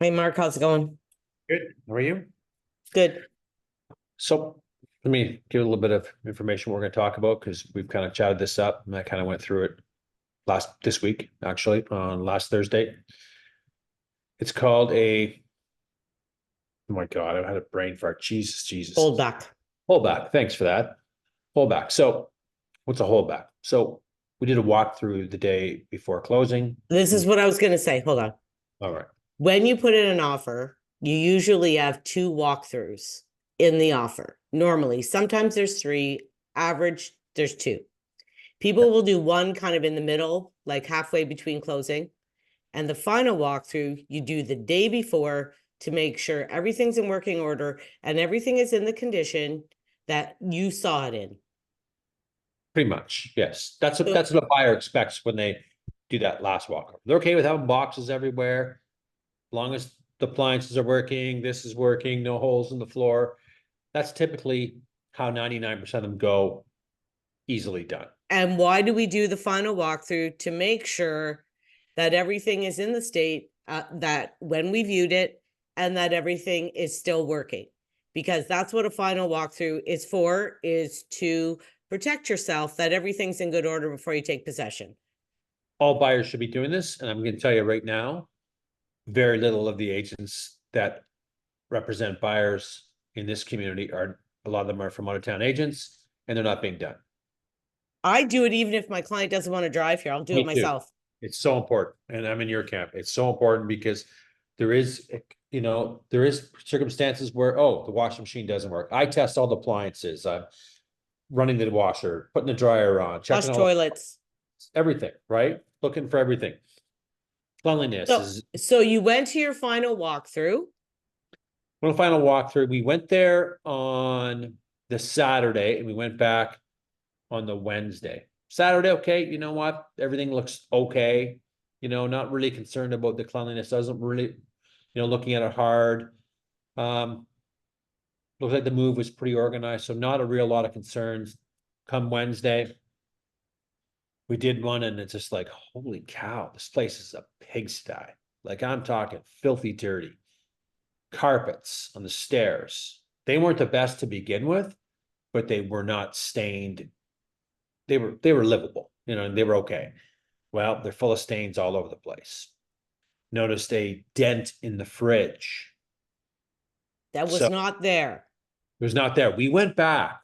Hey, Mark, how's it going? Good. How are you? Good. So let me give a little bit of information we're going to talk about because we've kind of chatted this up and I kind of went through it this week, actually, on last Thursday. It's called oh my God, I've had a brain fart. Jesus, Jesus. Hold back. Holdback. Thanks for that. Holdback. So what's a holdback? So we did a walkthrough the day before closing. This is what I was going to say. Hold on. All right. When you put in an offer, you usually have two walkthroughs in the offer. Normally, sometimes there's three, average, there's two. People will do one kind of in the middle, like halfway between closing. And the final walkthrough, you do the day before to make sure everything's in working order and everything is in the condition that you saw it in. Pretty much. Yes. So That's what a buyer expects when they do that last walk. They're okay with having boxes everywhere. Long as the appliances are working, this is working, no holes in the floor. That's typically how 99% of them go, easily done. And why do we do the final walkthrough? To make sure that everything is in the state that when we viewed it and that everything is still working. Because that's what a final walkthrough is for, is to protect yourself that everything's in good order before you take possession. All buyers should be doing this. And I'm going to tell you right now, very little of the agents that represent buyers in this community are, a lot of them are from out of town agents, and they're not being done. I do it even if my client doesn't want to drive here. I'll do it Me too. myself. It's so important. And I'm in your camp. It's so important because there is, there is circumstances where, oh, the washing machine doesn't work. I test all the appliances. I'm running the washer, putting the dryer on, Flush checking all toilets. everything, right? Looking for everything. Cleanliness So, is so you went to your final walkthrough. one final walkthrough. We went there on the Saturday and we went back on the Wednesday. Saturday, okay, you know what? Everything looks okay. Not really concerned about the cleanliness. Doesn't really, looking at it hard. Um, Looks like the move was pretty organized, so not a real lot of concerns. Come Wednesday, we did one, and it's just like, holy cow, this place is a pigsty. Like I'm talking filthy dirty. Carpets on the stairs. They weren't the best to begin with, but they were not stained. They were livable, and they were okay. Well, they're full of stains all over the place. Noticed a dent in the fridge. That was So not there. it was not there. We went back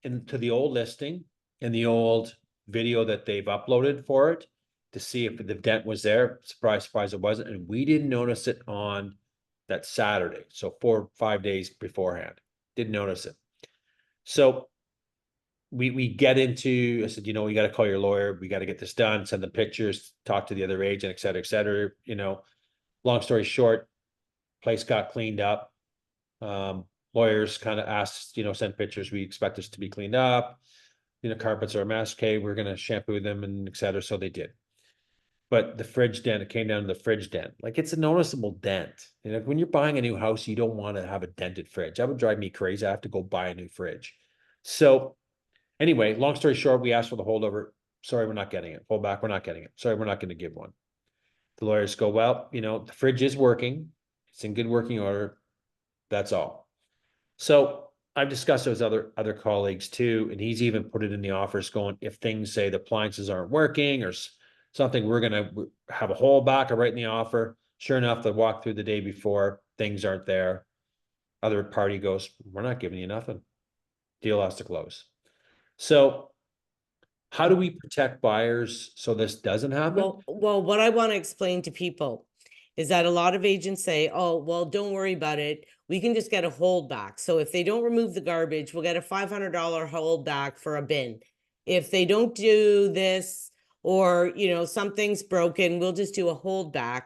into the old listing and the old video that they've uploaded for it to see if the dent was there. Surprise, surprise, it wasn't. And we didn't notice it on that Saturday. So 4 or 5 days beforehand. Didn't notice it. So we get into, I said, we got to call your lawyer. We got to get this done, send them pictures, talk to the other agent, et cetera, et cetera. Long story short, place got cleaned up. Lawyers kind of asked, send pictures. We expect this to be cleaned up. Carpets are a mess. Okay, we're gonna shampoo them and et cetera. So they did. But the fridge dent, it came down to the fridge dent. Like it's a noticeable dent. When you're buying a new house, you don't want to have a dented fridge. That would drive me crazy. I have to go buy a new fridge. So anyway, long story short, we asked for the holdover. Sorry, we're not getting it. Hold back, we're not getting it. Sorry, we're not going to give one. The lawyers go, well, the fridge is working. It's in good working order. That's all. So I've discussed it with other colleagues too, and he's even put it in the offers going, if things say the appliances aren't working or something, we're going to have a holdback or write in the offer. Sure enough, they walk through the day before, things aren't there. Other party goes, we're not giving you nothing. Deal has to close. So how do we protect buyers so this doesn't happen? Well, what I want to explain to people is that a lot of agents say, oh, well, don't worry about it. We can just get a holdback. So if they don't remove the garbage, we'll get a $500 holdback for a bin. If they don't do this, or, something's broken, we'll just do a holdback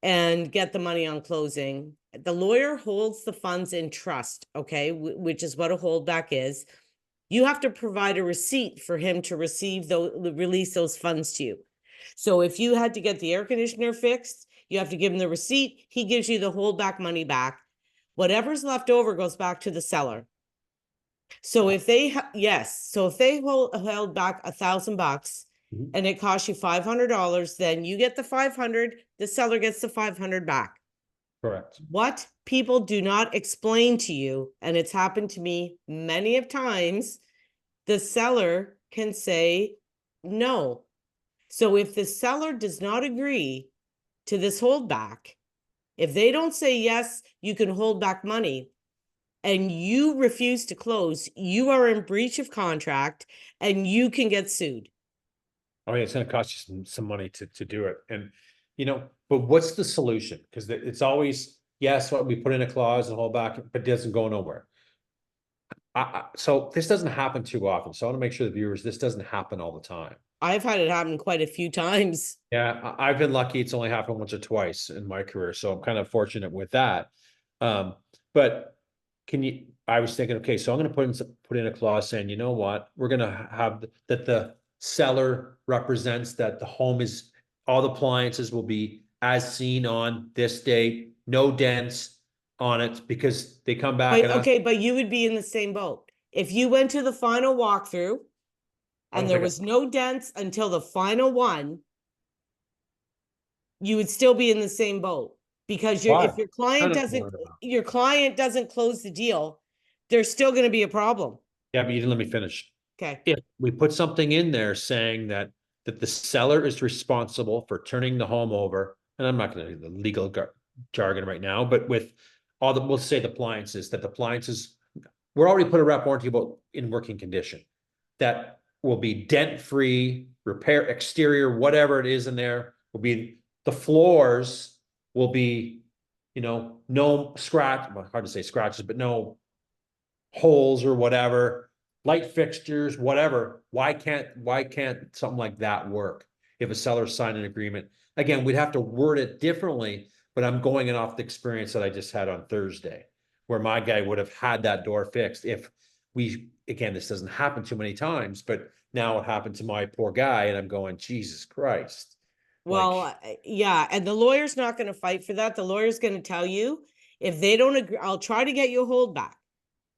and get the money on closing. The lawyer holds the funds in trust, okay, which is what a holdback is. You have to provide a receipt for him to release those funds to you. So if you had to get the air conditioner fixed, you have to give him the receipt. He gives you the holdback money back. Whatever's left over goes back to the seller. So if they held back $1,000 Mhm. and it costs you $500, then you get the 500, the seller gets the 500 back. Correct. What people do not explain to you, and it's happened to me many of times, the seller can say no. So if the seller does not agree to this holdback, if they don't say yes, you can hold back money, and you refuse to close, you are in breach of contract and you can get sued. I mean, it's gonna cost you some money to do it, and, but what's the solution? Because it's always, yes, what we put in a clause and hold back, but it doesn't go nowhere. So this doesn't happen too often, so I wanna make sure the viewers, this doesn't happen all the time. I've had it happen quite a few times. Yeah, I've been lucky, it's only happened once or twice in my career, so I'm kind of fortunate with that. But I was thinking, okay, so I'm gonna put in a clause saying, you know what, we're gonna have that the seller represents that the home is, all the appliances will be as seen on this date, no dents on it, because they come back But and ask, okay, but you would be in the same boat. If you went to the final walkthrough I and don't there think, was no dents until the final one, you would still be in the same boat. Because why? if your No, client no, no, doesn't, no, no. your client doesn't close the deal, there's still gonna be a problem. Yeah, but you didn't let me finish. Okay. If we put something in there saying that the seller is responsible for turning the home over, and I'm not going to do the legal jargon right now, but with all the, we'll say the appliances, that the appliances, we're already put a wrap warranty about in working condition, that will be dent free, repair exterior, whatever it is in there will be, the floors will be, no scratch, well, hard to say scratches, but no holes or whatever, light fixtures, whatever. Why can't something like that work if a seller signed an agreement? Again, we'd have to word it differently, but I'm going in off the experience that I just had on Thursday, where my guy would have had that door fixed if we, again, this doesn't happen too many times, but now it happened to my poor guy, and I'm going, Jesus Christ. Well, Like, yeah, and the lawyer's not gonna fight for that. The lawyer's gonna tell you, if they don't agree, I'll try to get you a holdback.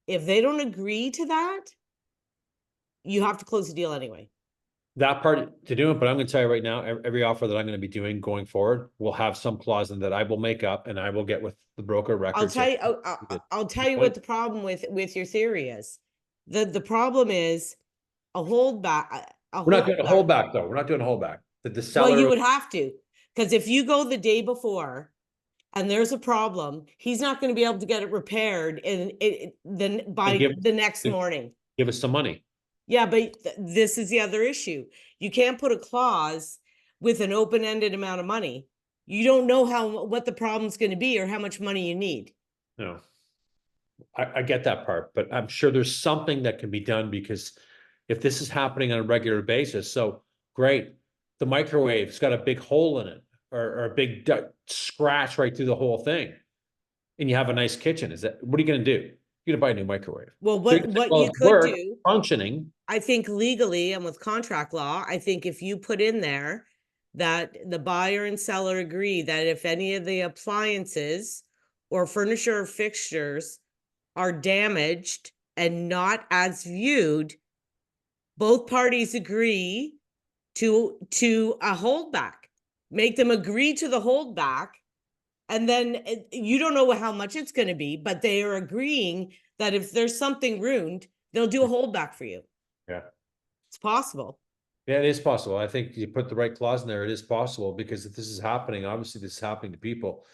If they don't agree to that, you have to close the deal anyway. that part to do it, but I'm gonna tell you right now, every offer that I'm gonna be doing going forward will have some clause in that I will make up, and I will get with the broker I'll record tell saying, you, I'll tell you what the problem with your theory is. The problem is a holdback, a we're not doing a holdback. holdback, though. We're not doing a holdback. That the Well, you seller, would have to, because if you go the day before and there's a problem, he's not gonna be able to get it repaired and then and by the next morning. give us some money. Yeah, but this is the other issue. You can't put a clause with an open-ended amount of money. You don't know what the problem's gonna be or how much money you need. No, I get that part, but I'm sure there's something that can be done, because if this is happening on a regular basis, so great. The microwave's got a big hole in it, or a big scratch right through the whole thing, and you have a nice kitchen. What are you gonna do? You're gonna buy a new microwave. Well, So you can say, what well, you it's could work, do, functioning. I think legally and with contract law, I think if you put in there that the buyer and seller agree that if any of the appliances or furniture or fixtures are damaged and not as viewed, both parties agree to a holdback. Make them agree to the holdback, and then you don't know how much it's going to be, but they are agreeing that if there's something ruined, they'll do a holdback for you. Yeah. It's possible. Yeah, it is possible. I think you put the right clause in there, it is possible, because if this is happening, obviously this is happening to people.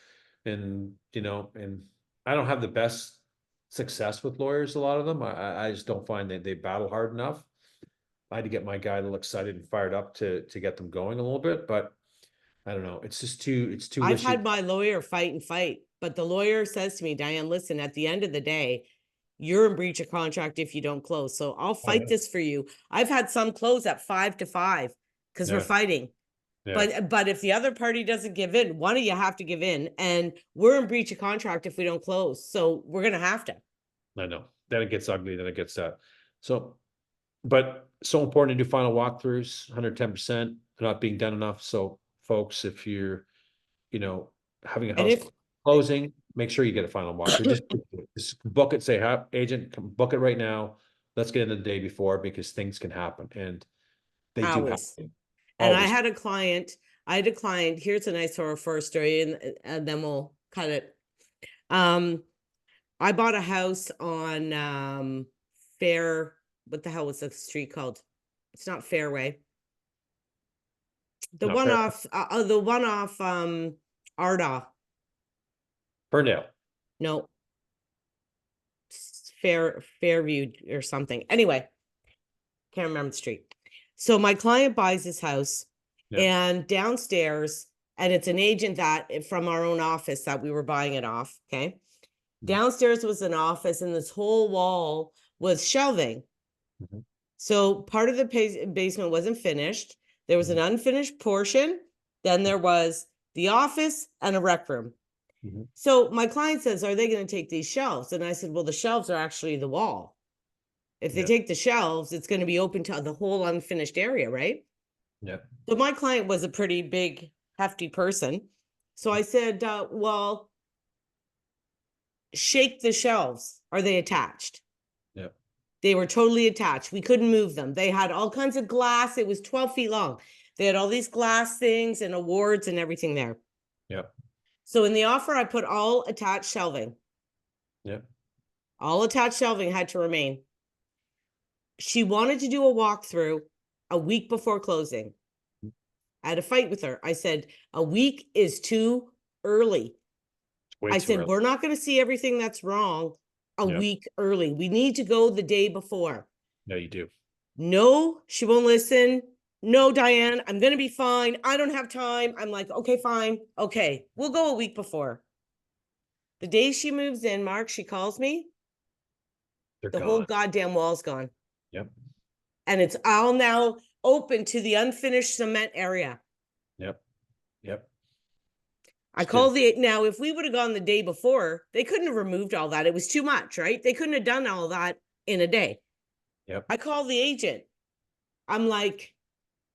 And, and I don't have the best success with lawyers, a lot of them. I just don't find that they battle hard enough. I had to get my guy a little excited and fired up to get them going a little bit, but I don't know. It's just it's too I've wishy. had my lawyer fight and fight, but the lawyer says to me, Diane, listen, at the end of the day, you're in breach of contract if you don't close. So I'll Oh, fight yeah. this for you. I've had some close at 5-5 because we're Yeah, fighting. yeah, But if the other party doesn't give in, one of you have to give in, and we're in breach of contract if we don't close. So we're gonna have to. I know. Then it gets ugly, then it gets that. So, but so important to do final walkthroughs, 110%, they're not being done enough. So folks, if you're, you know, having a And house if closing, make sure you get a final walkthrough. Just book it, say, agent, come book it right now. Let's get in the day before, because things can happen, and they do always, happen. And Always. I had a client, here's a nice horror story, and then we'll cut it. I bought a house on what the hell was the street called? It's not Fairway. The Not one fair. off Arda. Ferndale. No. Fairview or something. Anyway, can't remember the street. So my client buys this house, Yeah. and downstairs, and it's an agent that from our own office that we were buying it off. Okay. Downstairs was an office, and this whole wall was shelving. Mhm. So part of the basement wasn't finished. There was an unfinished portion. Then there was the office and a rec room. Mhm. So my client says, are they going to take these shelves? And I said, well, the shelves are actually the wall. If they Yeah. take the shelves, it's going to be open to the whole unfinished area, right? Yeah. So my client was a pretty big, hefty person. So I said, well, shake the shelves. Are they attached? Yeah. They were totally attached. We couldn't move them. They had all kinds of glass. It was 12 feet long. They had all these glass things and awards and everything there. Yeah. So in the offer, I put all attached shelving. Yeah. All attached shelving had to remain. She wanted to do a walkthrough a week before closing. I had a fight with her. I said, a week is too early. Way I too said, early. we're not going to see everything that's wrong a Yeah. week early. We need to go the day before. No, you do. No, she won't listen. No, Diane, I'm going to be fine. I don't have time. I'm like, okay, fine. Okay, we'll go a week before. The day she moves in, Mark, she calls me. They're The whole gone. goddamn wall's gone. Yep. And it's all now open to the unfinished cement area. Yep. Yep. I call now, if we would have gone the day before, they couldn't have removed all that. It was too much, right? They couldn't have done all that in a day. Yep. I call the agent. I'm like,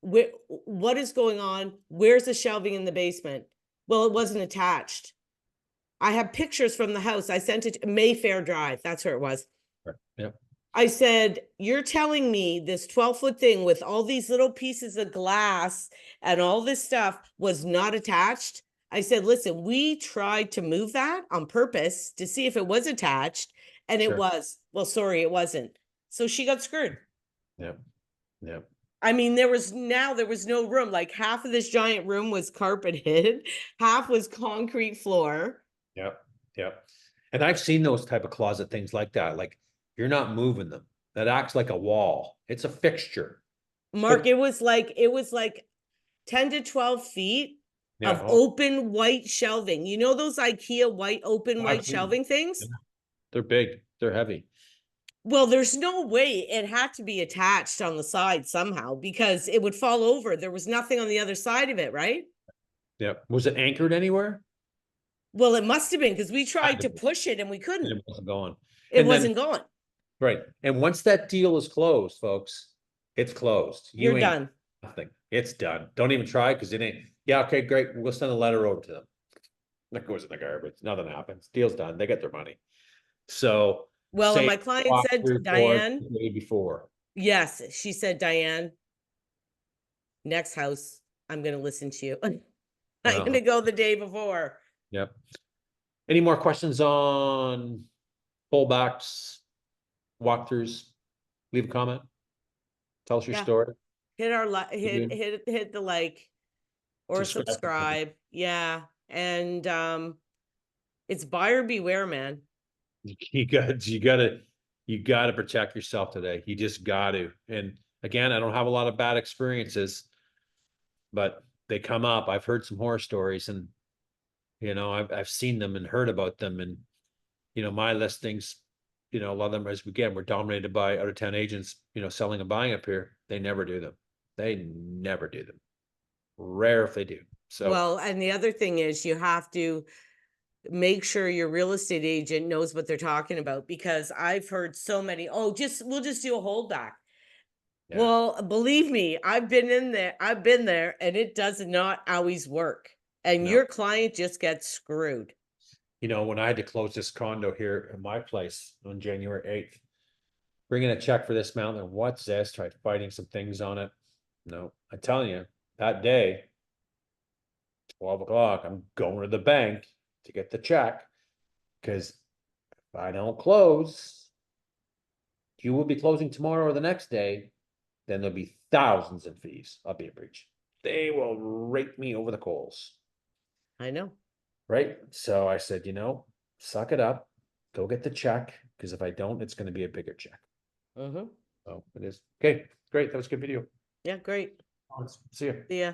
what is going on? Where's the shelving in the basement? Well, it wasn't attached. I have pictures from the house. I sent it to Mayfair Drive. That's where it was. Yep. I said, you're telling me this 12-foot thing with all these little pieces of glass and all this stuff was not attached? I said, listen, we tried to move that on purpose to see if it was attached, and it was. Well, sorry, it wasn't. So she got screwed. Yep. Yep. I mean, there was no room. Like half of this giant room was carpeted, half was concrete floor. Yep. Yep. And I've seen those type of closet things like that. Like you're not moving them. That acts like a wall. It's a fixture. Mark, But- it was like 10 to 12 feet of Yeah. open white shelving. You know those IKEA white open white shelving things? Yeah. They're big. They're heavy. Well, there's no way it had to be attached on the side somehow because it would fall over. There was nothing on the other side of it, right? Yep. Was it anchored anywhere? Well, it must have been because we tried Had to to be. push it and we And couldn't. it wasn't going. It And then- wasn't going. Right. And once that deal is closed, folks, it's closed. You're ain't done. Nothing. It's done. Don't even try because it ain't. Yeah. Okay. Great. We'll send a letter over to them. That goes in the garbage. Nothing happens. Deal's done. They get their money. So. Well, and say my client walk said, through for Diane, the day before. yes, she said, Diane, next house, I'm going to listen to you. I'm going to go the day before. Yep. Any more questions on pullbacks, walkthroughs? Leave a comment. Tell us your Yeah. story. Hit hit the like or subscribe. Yeah. And it's buyer beware, man. You gotta protect yourself today. You just got to. And again, I don't have a lot of bad experiences, but they come up. I've heard some horror stories, and I've seen them and heard about them. And my listings, a lot of them, as again, were dominated by out of town agents, selling and buying up here. They never do them. They never do them. Rare if they do. So Well, and the other thing is you have to make sure your real estate agent knows what they're talking about, because I've heard so many, we'll just do a holdback. yeah. Well, believe me, I've been there and it does not always work. And No. your client just gets screwed. When I had to close this condo here in my place on January 8th, bringing a check for this amount, and what's this? Tried fighting some things on it. No, I'm telling you, that day, 12 o'clock, I'm going to the bank to get the check. Cause if I don't close, you will be closing tomorrow or the next day, then there'll be thousands in fees. I'll be in breach. They will rake me over the coals. I know. Right? So I said, suck it up, go get the check, because if I don't, it's gonna be a bigger check. Mm-hmm. So it is. Okay, great. That was a good video. Yeah, great. See ya. See ya.